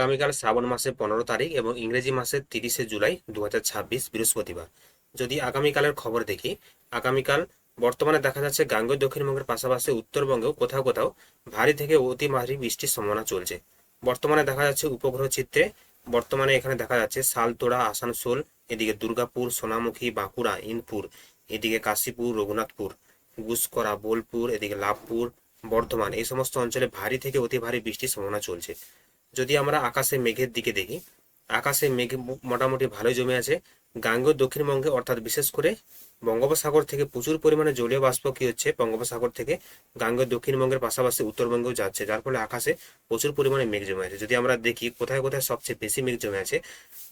আগামীকাল শ্রাবণ মাসের 15 তারিখ এবং ইংরেজি মাসের 30শে জুলাই 2026 বৃহস্পতিবার। যদি আগামীকালের খবর দেখি, আগামীকাল বর্তমানে দেখা যাচ্ছে গাঙ্গেয় দক্ষিণবঙ্গের পাশাপাশি উত্তরবঙ্গেও কোথাও কোথাও ভারী থেকে অতি ভারী বৃষ্টির সম্ভাবনা চলছে। বর্তমানে দেখা যাচ্ছে উপগ্রহ চিত্রে, বর্তমানে এখানে দেখা যাচ্ছে শালতোড়া, আসানসোল, এদিকে দুর্গাপুর, সোনামুখী, বাঁকুড়া, ইনপুর, এদিকে কাশীপুর, রঘুনাথপুর, গুসকরা, বোলপুর, এদিকে লাভপুর, বর্ধমান, এই সমস্ত অঞ্চলে ভারী থেকে অতি ভারী বৃষ্টির সম্ভাবনা চলছে। যদি আমরা আকাশে মেঘের দিকে দেখি, আকাশে মেঘ মোটামুটি ভালোই জমে আছে। গাঙ্গেয় দক্ষিণবঙ্গে অর্থাৎ বিশেষ করে বঙ্গোপসাগর থেকে প্রচুর পরিমাণে জলীয় বাষ্প কি হচ্ছে, বঙ্গোপসাগর থেকে গাঙ্গেয় দক্ষিণবঙ্গের পাশাপাশি উত্তরবঙ্গেও যাচ্ছে, যার ফলে আকাশে প্রচুর পরিমাণে মেঘ জমে আছে। যদি আমরা দেখি কোথায় কোথায় সবচেয়ে বেশি মেঘ জমে আছে,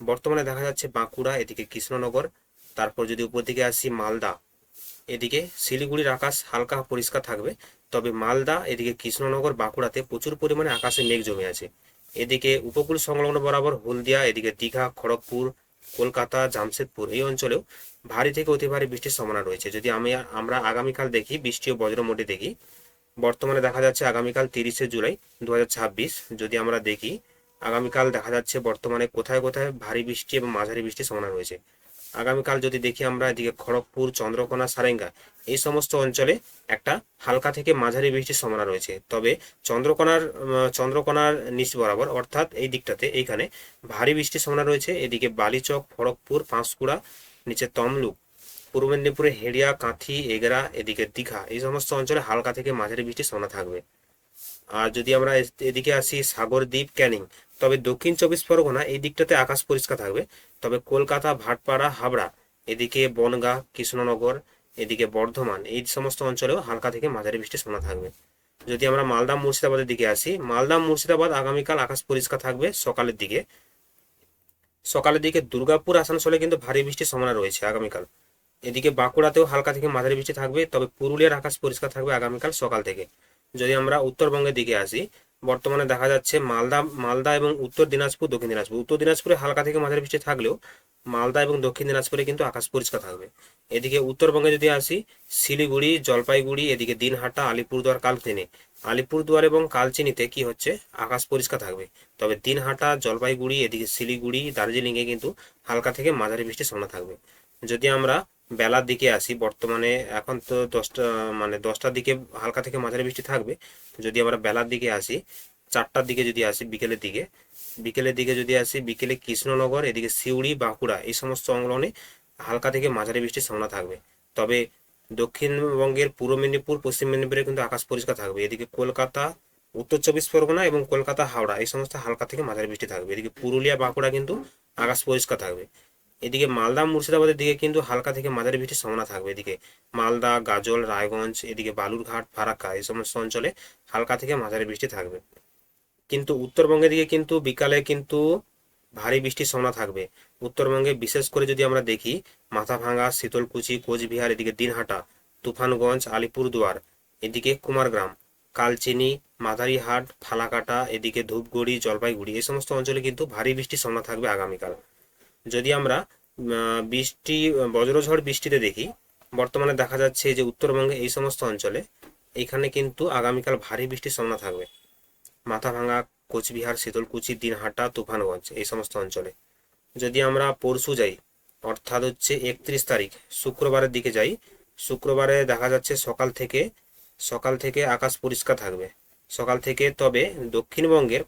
বর্তমানে দেখা যাচ্ছে বাঁকুড়া, এদিকে কৃষ্ণনগর, তারপর যদি উপর দিকে আসি মালদা, এদিকে শিলিগুড়ির আকাশ হালকা পরিষ্কার থাকবে, তবে মালদা, এদিকে কৃষ্ণনগর, বাঁকুড়াতে প্রচুর পরিমাণে আকাশে মেঘ জমে আছে। এদিকে উপকূল সংলগ্ন বরাবর হলদিয়া, এদিকে দীঘা, খড়গপুর, কলকাতা, জামশেদপুর, এই অঞ্চলেও ভারী থেকে অতি ভারী বৃষ্টির সম্ভাবনা রয়েছে। যদি আমরা আগামীকাল দেখি, বৃষ্টি ও বজ্রমুটি দেখি, বর্তমানে দেখা যাচ্ছে আগামীকাল 30শে জুলাই 2026। যদি আমরা দেখি, আগামীকাল দেখা যাচ্ছে বর্তমানে কোথায় কোথায় ভারী বৃষ্টি এবং মাঝারি বৃষ্টির সম্ভাবনা রয়েছে। আগামীকাল যদি দেখি আমরা, এদিকে খড়গপুর, চন্দ্রকোনা, সারেঙ্গা, এই সমস্ত অঞ্চলে একটা হালকা থেকে মাঝারি বৃষ্টির সম্ভাবনা রয়েছে। তবে চন্দ্রকোনার নিচ বরাবর অর্থাৎ এই দিকটাতে, এইখানে ভারী বৃষ্টির সম্ভাবনা রয়েছে। এদিকে বালিচক, খড়গপুর, পাঁশকুড়া, নিচে তমলুক, পূর্ব মেদিনীপুরে হেড়িয়া, কাঁথি, এগরা, এদিকে দীঘা, এই সমস্ত অঞ্চলে হালকা থেকে মাঝারি বৃষ্টির সম্ভাবনা থাকবে। আর যদি আমরা এদিকে আসি সাগরদ্বীপ, ক্যানিং, তবে দক্ষিণ চব্বিশ পরগনা এই দিকটাতে আকাশ পরিষ্কার থাকবে। তবে কলকাতা, ভাটপাড়া, হাবড়া, এদিকে বনগাঁ, কৃষ্ণনগর, এদিকে বর্ধমান, এই সমস্ত অঞ্চলেও হালকা থেকে মাঝারি বৃষ্টির সম্ভাবনা থাকবে। যদি আমরা মালদা মুর্শিদাবাদের দিকে আসি, মালদা মুর্শিদাবাদ আগামীকাল আকাশ পরিষ্কার থাকবে সকালের দিকে। দুর্গাপুর, আসানসোলে কিন্তু ভারী বৃষ্টির সম্ভাবনা রয়েছে আগামীকাল। এদিকে বাঁকুড়াতেও হালকা থেকে মাঝারি বৃষ্টি থাকবে, তবে পুরুলিয়ার আকাশ পরিষ্কার থাকবে আগামীকাল সকাল থেকে। যদি আমরা উত্তরবঙ্গের দিকে আসি, বর্তমানে দেখা যাচ্ছে মালদা এবং উত্তর দিনাজপুর, দক্ষিণ দিনাজপুর, উত্তর দিনাজপুরে হালকা থেকে মাঝারি বৃষ্টি থাকলেও মালদা এবং দক্ষিণ দিনাজপুরে কিন্তু আকাশ পরিষ্কার থাকবে। এদিকে উত্তরবঙ্গে যদি আসি, শিলিগুড়ি, জলপাইগুড়ি, এদিকে দিনহাটা, আলিপুরদুয়ার, কালচিনি, আলিপুরদুয়ার এবং কালচিনিতে কি হচ্ছে, আকাশ পরিষ্কার থাকবে। তবে দিনহাটা, জলপাইগুড়ি, এদিকে শিলিগুড়ি, দার্জিলিংয়ে কিন্তু হালকা থেকে মাঝারি বৃষ্টির সম্ভাবনা থাকবে। যদি আমরা বেলার দিকে আসি, বর্তমানে এখন তো 10টা, মানে 10টার দিকে হালকা থেকে মাঝারি বৃষ্টি থাকবে। যদি আমরা বেলার দিকে আসি, 4টার দিকে যদি আসি, বিকেলের দিকে যদি আসি, বিকেলে কৃষ্ণনগর, এদিকে সিউড়ি, বাঁকুড়া, এই সমস্ত অঙ্গনে হালকা থেকে মাঝারি বৃষ্টির সম্ভাবনা থাকবে। তবে দক্ষিণবঙ্গের পূর্ব মেদিনীপুর, পশ্চিম মেদিনীপুরে কিন্তু আকাশ পরিষ্কার থাকবে। এদিকে কলকাতা, উত্তর চব্বিশ পরগনা এবং কলকাতা, হাওড়া, এই সমস্ত হালকা থেকে মাঝারি বৃষ্টি থাকবে। এদিকে পুরুলিয়া, বাঁকুড়া কিন্তু আকাশ পরিষ্কার থাকবে। এদিকে মালদা মুর্শিদাবাদের দিকে কিন্তু হালকা থেকে মাঝারি বৃষ্টির সম্ভাবনা থাকবে। এদিকে মালদা, গাজল, রায়গঞ্জ, এদিকে বালুরঘাট, ফারাক্কা, এই সমস্ত অঞ্চলে হালকা থেকে মাঝারি বৃষ্টি থাকবে। কিন্তু উত্তরবঙ্গের দিকে কিন্তু বিকালে কিন্তু ভারী বৃষ্টির সম্ভাবনা থাকবে। উত্তরবঙ্গে বিশেষ করে যদি আমরা দেখি, মাথাভাঙা, শীতলকুচি, কোচবিহার, এদিকে দিনহাটা, তুফানগঞ্জ, আলিপুরদুয়ার, এদিকে কুমারগ্রাম, কালচিনি, মাদারিহাট, ফালাকাটা, এদিকে ধূপগুড়ি, জলপাইগুড়ি, এই সমস্ত অঞ্চলে কিন্তু ভারী বৃষ্টির সম্ভাবনা থাকবে আগামীকাল। যদি আমরা বৃষ্টি, বজ্রঝড় বৃষ্টিতে দেখি, বর্তমানে দেখা যাচ্ছে যে উত্তরবঙ্গে এই সমস্ত অঞ্চলে এখানে কিন্তু আগামীকাল ভারী বৃষ্টির সম্ভাবনা থাকবে। মাথাভাঙা, কোচবিহার, শীতলকুচি, দিনহাটা, তুফানগঞ্জ, এই সমস্ত অঞ্চলে। যদি আমরা পরশু যাই, অর্থাৎ হচ্ছে 31 তারিখ শুক্রবারের দিকে যাই, শুক্রবারে দেখা যাচ্ছে সকাল থেকে আকাশ পরিষ্কার থাকবে সকাল থেকে। তবে দক্ষিণবঙ্গের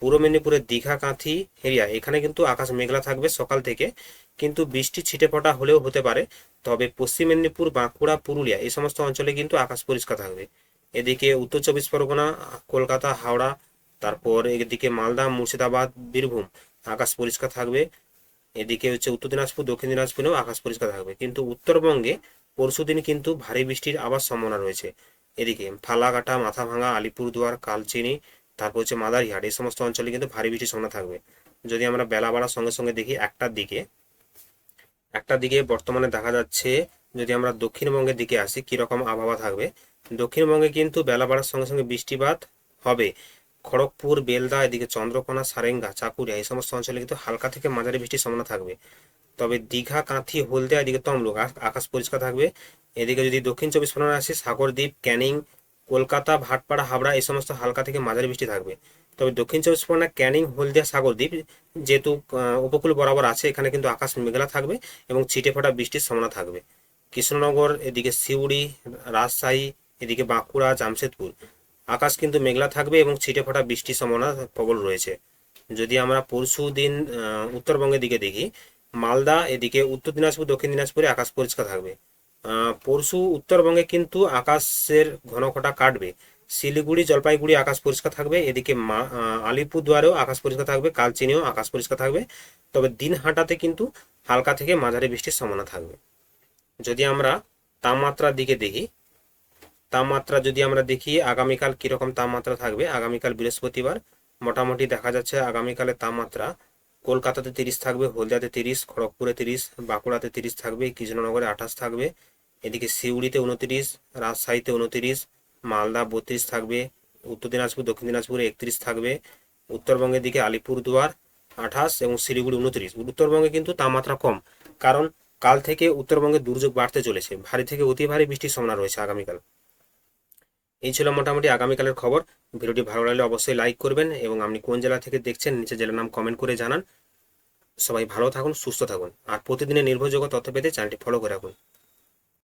পূর্ব মেদিনীপুরের দীঘা, কাঁথি, হেরিয়া, এখানে কিন্তু আকাশ মেঘলা থাকবে সকাল থেকে, কিন্তু বৃষ্টি ছিটেফোঁটা হলেও হতে পারে। তবে পশ্চিম মেদিনীপুর, বাঁকুড়া, পুরুলিয়া, এই সমস্ত অঞ্চলে কিন্তু আকাশ পরিষ্কার থাকবে। এদিকে উত্তর চব্বিশ পরগনা, কলকাতা, হাওড়া, তারপর এদিকে মালদা, মুর্শিদাবাদ, বীরভূম, আকাশ পরিষ্কার থাকবে। এদিকে হচ্ছে উত্তর দিনাজপুর, দক্ষিণ দিনাজপুরেও আকাশ পরিষ্কার থাকবে। কিন্তু উত্তরবঙ্গে পরশুদিন কিন্তু ভারী বৃষ্টির আবার সম্ভাবনা রয়েছে। এদিকে ফালাকাটা, মাথাভাঙা, আলিপুরদুয়ার, কালচিনি, তারপর হচ্ছে মাদারিহাট, এই সমস্ত অঞ্চলে কিন্তু ভারী বৃষ্টির সম্ভাবনা থাকবে। যদি আমরা বেলা বাড়ার সঙ্গে সঙ্গে দেখি, একটা দিকে বর্তমানে দেখা যাচ্ছে, যদি আমরা দক্ষিণবঙ্গের দিকে আসি কিরকম আবহাওয়া থাকবে, দক্ষিণবঙ্গে কিন্তু বেলা বাড়ার সঙ্গে সঙ্গে বৃষ্টিপাত হবে। খড়গপুর, বেলদা, এদিকে চন্দ্রকোনা, সারেঙ্গা, চাকুরিয়া, এই সমস্ত অঞ্চলে কিন্তু হালকা থেকে মাঝারি বৃষ্টির সম্ভাবনা থাকবে। তবে দীঘা, কাঁথি, হলদিয়া, এদিকে তমলুক আকাশ পরিষ্কার থাকবে। এদিকে যদি দক্ষিণ চব্বিশ পরগনা আসি, সাগরদ্বীপ, ক্যানিং, কলকাতা, ভাটপাড়া, হাবড়া, এই সমস্ত হালকা থেকে মাঝারি বৃষ্টি থাকবে। তবে দক্ষিণ চব্বিশ পরগনা, ক্যানিং, হলদিয়া, সাগরদ্বীপ যেহেতু উপকূল বরাবর আছে, এখানে কিন্তু আকাশ মেঘলা থাকবে এবং ছিটে ফোঁটা বৃষ্টির সম্ভাবনা থাকবে। কৃষ্ণনগর, এদিকে সিউড়ি, রাজশাহী, এদিকে বাঁকুড়া, জামশেদপুর আকাশ কিন্তু মেঘলা থাকবে এবং ছিটে ফোঁটা বৃষ্টির সম্ভাবনা প্রবল রয়েছে। যদি আমরা পরশু দিন উত্তরবঙ্গের দিকে দেখি, মালদা, এদিকে উত্তর দিনাজপুর, দক্ষিণ দিনাজপুরে আকাশ পরিষ্কার থাকবে। পরশু উত্তরবঙ্গে কিন্তু আকাশের ঘনঘটা কাটবে। শিলিগুড়ি, জলপাইগুড়ি আকাশ পরিষ্কার থাকবে। এদিকে আলিপুরদুয়ারেও আকাশ পরিষ্কার থাকবে, কালচিনিও আকাশ পরিষ্কার থাকবে। তবে দিনহাটাতে কিন্তু হালকা থেকে মাঝারি বৃষ্টির সম্ভাবনা থাকবে। যদি আমরা তাপমাত্রার দিকে দেখি, তাপমাত্রা যদি আমরা দেখি আগামীকাল কিরকম তাপমাত্রা থাকবে। আগামীকাল বৃহস্পতিবার মোটামুটি দেখা যাচ্ছে আগামীকালের তাপমাত্রা কলকাতাতে 30 থাকবে, হলদিয়াতে 30, খড়গপুরে 30, বাঁকুড়াতে 30 থাকবে, কৃষ্ণনগরে 28 থাকবে, এদিকে সিউড়িতে 29, রাজশাহীতে 29, মালদা 32 থাকবে, উত্তর দিনাজপুর, দক্ষিণ দিনাজপুরে 31 থাকবে, উত্তরবঙ্গের দিকে আলিপুরদুয়ার 28 এবং শিলিগুড়ি 29। উত্তরবঙ্গে কিন্তু তাপমাত্রা কম, কারণ কাল থেকে উত্তরবঙ্গে দুর্যোগ বাড়তে চলেছে, ভারী থেকে অতি ভারী বৃষ্টির সম্ভাবনা রয়েছে আগামীকাল। এই ছিল মোটামুটি আগামীকালের খবর। ভিডিওটি ভালো লাগলে অবশ্যই লাইক করবেন এবং আপনি কোন জেলা থেকে দেখছেন নিচে জেলার নাম কমেন্ট করে জানান। সবাই ভালো থাকুন, সুস্থ থাকুন, আর প্রতিদিনের নির্ভরযোগ্য তথ্য পেতে চ্যানেলটি ফলো করে রাখুন।